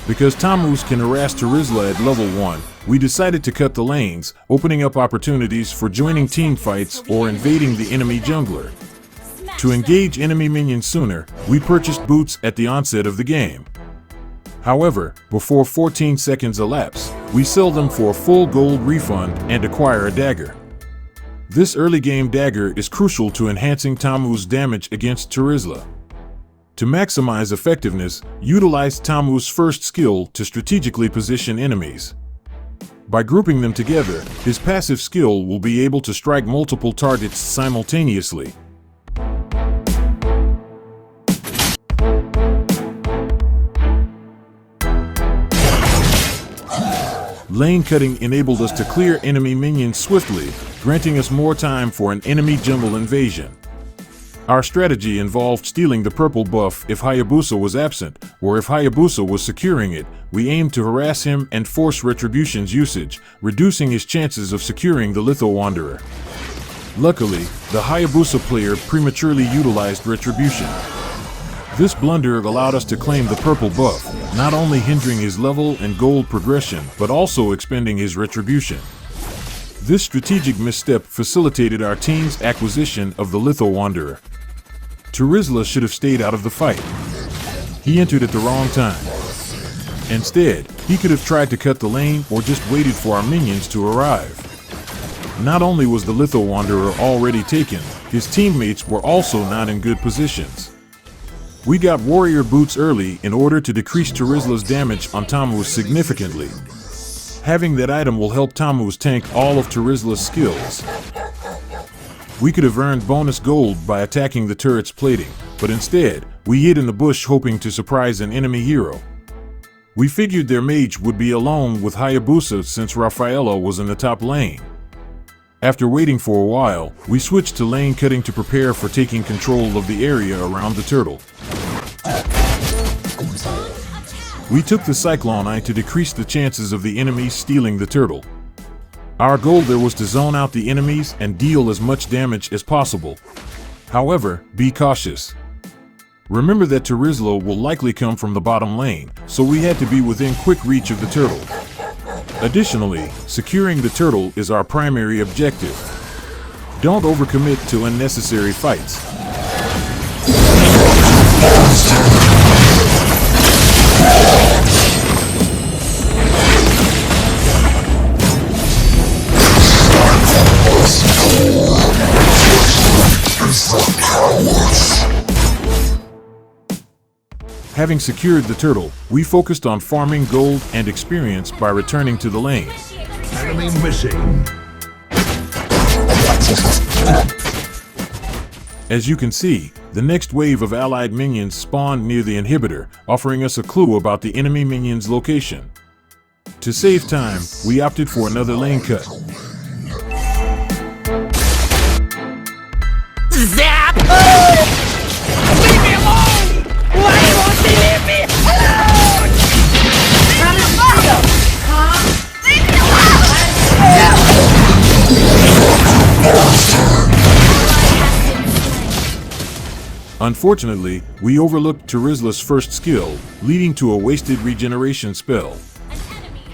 Because Thamuz can harass TERIZLA at level 1, we decided to cut the lanes, opening up opportunities for joining team fights or invading the enemy jungler. To engage enemy minions sooner, we purchased boots at the onset of the game. However, before 14 seconds elapse, we sell them for a full gold refund and acquire a dagger. This early game dagger is crucial to enhancing Thamuz's damage against TERIZLA. To maximize effectiveness, utilize Thamuz's first skill to strategically position enemies. By grouping them together, his passive skill will be able to strike multiple targets simultaneously. Lane cutting enabled us to clear enemy minions swiftly, granting us more time for an enemy jungle invasion. Our strategy involved stealing the purple buff if Hayabusa was absent, or if Hayabusa was securing it, we aimed to harass him and force Retribution's usage, reducing his chances of securing the Litho Wanderer. Luckily, the Hayabusa player prematurely utilized Retribution. This blunder allowed us to claim the purple buff, not only hindering his level and gold progression, but also expending his Retribution. This strategic misstep facilitated our team's acquisition of the Litho Wanderer. TERIZLA should have stayed out of the fight. He entered at the wrong time. Instead, he could have tried to cut the lane or just waited for our minions to arrive. Not only was the Litho Wanderer already taken, his teammates were also not in good positions. We got warrior boots early in order to decrease TERIZLA's damage on Thamuz significantly. Having that item will help Thamuz tank all of TERIZLA's skills. We could have earned bonus gold by attacking the turret's plating, but instead, we hid in the bush hoping to surprise an enemy hero. We figured their mage would be alone with Hayabusa since Rafaela was in the top lane. After waiting for a while, we switched to lane cutting to prepare for taking control of the area around the turtle. We took the Cyclone Eye to decrease the chances of the enemies stealing the turtle. Our goal there was to zone out the enemies and deal as much damage as possible. However, be cautious. Remember that TERIZLA will likely come from the bottom lane, so we had to be within quick reach of the turtle. Additionally, securing the turtle is our primary objective. Don't overcommit to unnecessary fights. Having secured the turtle, we focused on farming gold and experience by returning to the lane. Enemy missing. As you can see, the next wave of allied minions spawned near the inhibitor, offering us a clue about the enemy minion's location. To save time, we opted for another lane cut. Zap! Leave me alone! Why won't they leave me alone? Leave me alone! Leave me alone! Unfortunately, we overlooked TERIZLA's first skill, leading to a wasted regeneration spell.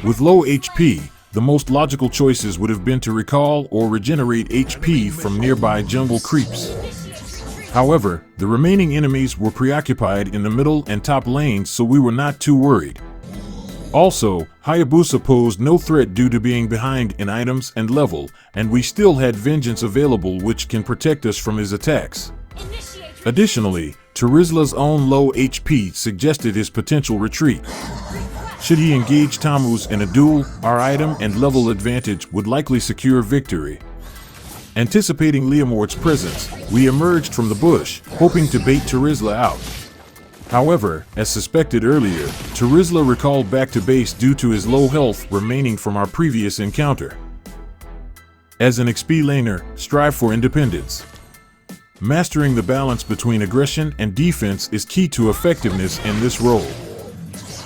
With low HP, the most logical choices would have been to recall or regenerate HP from nearby jungle creeps. However, the remaining enemies were preoccupied in the middle and top lanes, so we were not too worried. Also, Hayabusa posed no threat due to being behind in items and level, and we still had Vengeance available which can protect us from his attacks. Additionally, TERIZLA's own low HP suggested his potential retreat. Should he engage Thamuz in a duel, our item and level advantage would likely secure victory. Anticipating Leomord's presence, we emerged from the bush, hoping to bait TERIZLA out. However, as suspected earlier, TERIZLA recalled back to base due to his low health remaining from our previous encounter. As an XP laner, strive for independence. Mastering the balance between aggression and defense is key to effectiveness in this role.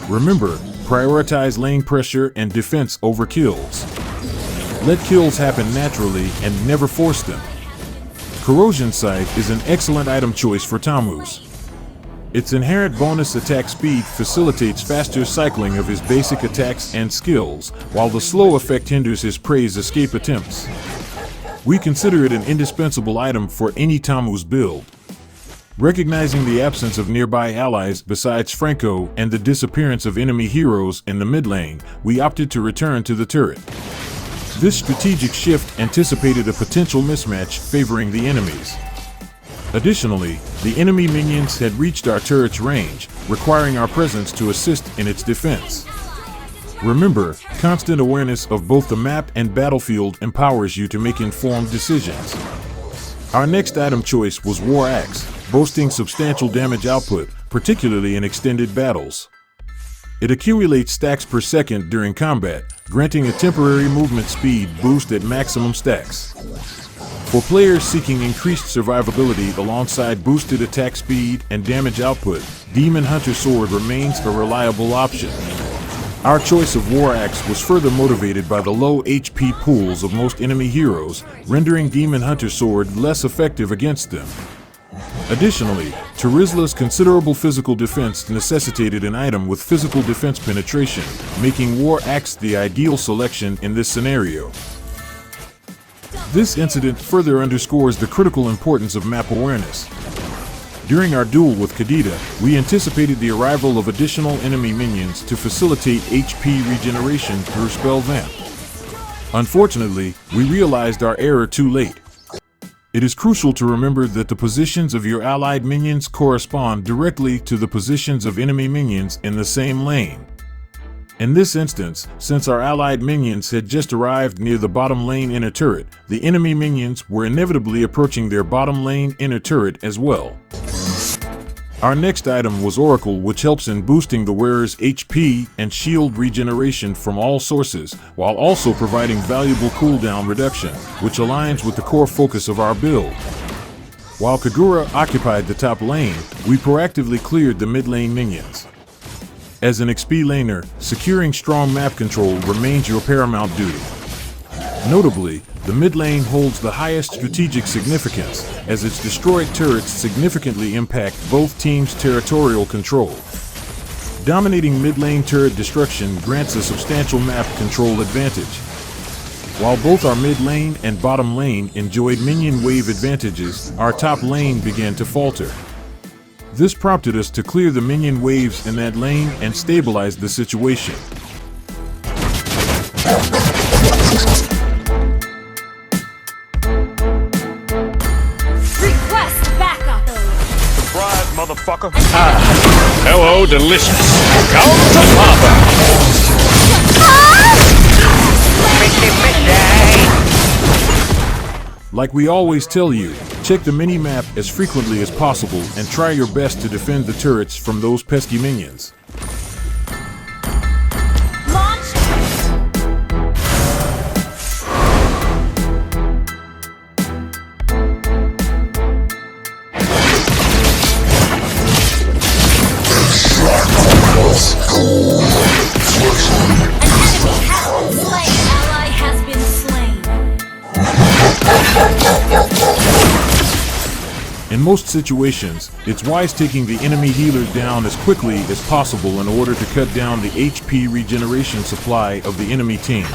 Remember, prioritize lane pressure and defense over kills. Let kills happen naturally and never force them. Corrosion Sight is an excellent item choice for Thamuz. Its inherent bonus attack speed facilitates faster cycling of his basic attacks and skills, while the slow effect hinders his prey's escape attempts. We consider it an indispensable item for any Thamuz build. Recognizing the absence of nearby allies besides Franco and the disappearance of enemy heroes in the mid lane, we opted to return to the turret. This strategic shift anticipated a potential mismatch favoring the enemies. Additionally, the enemy minions had reached our turret's range, requiring our presence to assist in its defense. Remember, constant awareness of both the map and battlefield empowers you to make informed decisions. Our next item choice was War Axe, boasting substantial damage output, particularly in extended battles. It accumulates stacks per second during combat, granting a temporary movement speed boost at maximum stacks. For players seeking increased survivability alongside boosted attack speed and damage output, Demon Hunter Sword remains a reliable option. Our choice of War Axe was further motivated by the low HP pools of most enemy heroes, rendering Demon Hunter Sword less effective against them. Additionally, TERIZLA's considerable physical defense necessitated an item with physical defense penetration, making War Axe the ideal selection in this scenario. This incident further underscores the critical importance of map awareness. During our duel with Kadita, we anticipated the arrival of additional enemy minions to facilitate HP regeneration through Spell Vamp. Unfortunately, we realized our error too late. It is crucial to remember that the positions of your allied minions correspond directly to the positions of enemy minions in the same lane. In this instance, since our allied minions had just arrived near the bottom lane inner turret, the enemy minions were inevitably approaching their bottom lane inner turret as well. Our next item was Oracle, which helps in boosting the wearer's HP and shield regeneration from all sources, while also providing valuable cooldown reduction, which aligns with the core focus of our build. While Kagura occupied the top lane, we proactively cleared the mid lane minions. As an XP laner, securing strong map control remains your paramount duty. Notably, the mid lane holds the highest strategic significance, as its destroyed turrets significantly impact both teams' territorial control. Dominating mid lane turret destruction grants a substantial map control advantage. While both our mid lane and bottom lane enjoyed minion wave advantages, our top lane began to falter. This prompted us to clear the minion waves in that lane and stabilize the situation. Request backup. Surprise, motherfucker. Hello, delicious. Come to Papa. Like we always tell you, check the mini-map as frequently as possible and try your best to defend the turrets from those pesky minions. Launch. Ally has been slain. In most situations, it's wise taking the enemy healer down as quickly as possible in order to cut down the HP regeneration supply of the enemy team.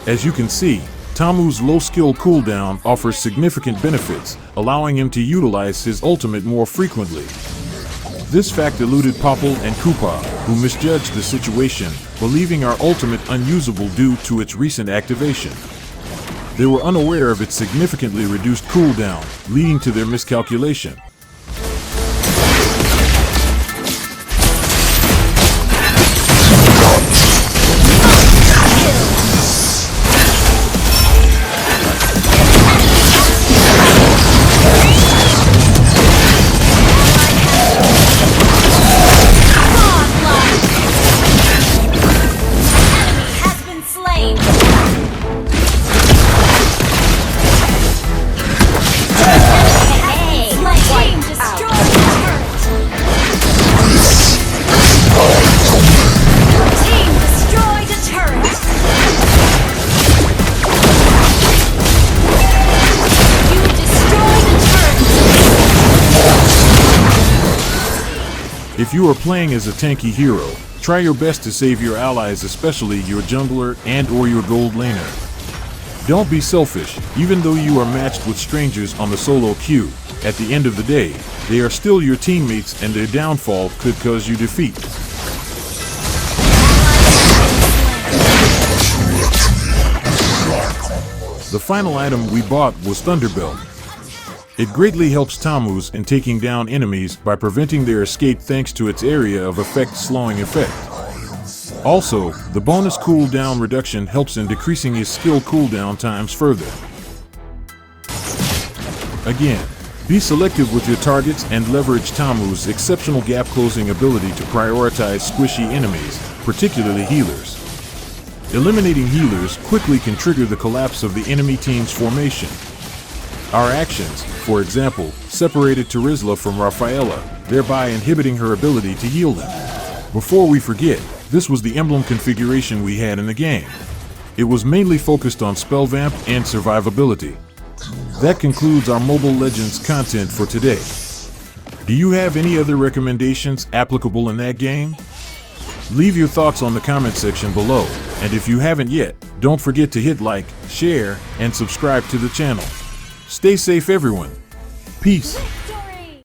As you can see, Thamuz's low skill cooldown offers significant benefits, allowing him to utilize his ultimate more frequently. This fact eluded Popple and Koopa, who misjudged the situation, believing our ultimate unusable due to its recent activation. They were unaware of its significantly reduced cooldown, leading to their miscalculation. Hey, If you are playing as a tanky hero, try your best to save your allies, especially your jungler and/or your gold laner. Don't be selfish. Even though you are matched with strangers on the solo queue, at the end of the day, they are still your teammates and their downfall could cause you defeat. The final item we bought was Thunderbelt. It greatly helps Thamuz in taking down enemies by preventing their escape thanks to its area of effect slowing effect. Also, the bonus cooldown reduction helps in decreasing his skill cooldown times further. Again, be selective with your targets and leverage Thamuz's exceptional gap closing ability to prioritize squishy enemies, particularly healers. Eliminating healers quickly can trigger the collapse of the enemy team's formation. Our actions, for example, separated TERIZLA from Rafaela, thereby inhibiting her ability to heal them. Before we forget, this was the emblem configuration we had in the game. It was mainly focused on spellvamp and survivability. That concludes our Mobile Legends content for today. Do you have any other recommendations applicable in that game? Leave your thoughts on the comment section below, and if you haven't yet, don't forget to hit like, share, and subscribe to the channel. Stay safe everyone. Peace.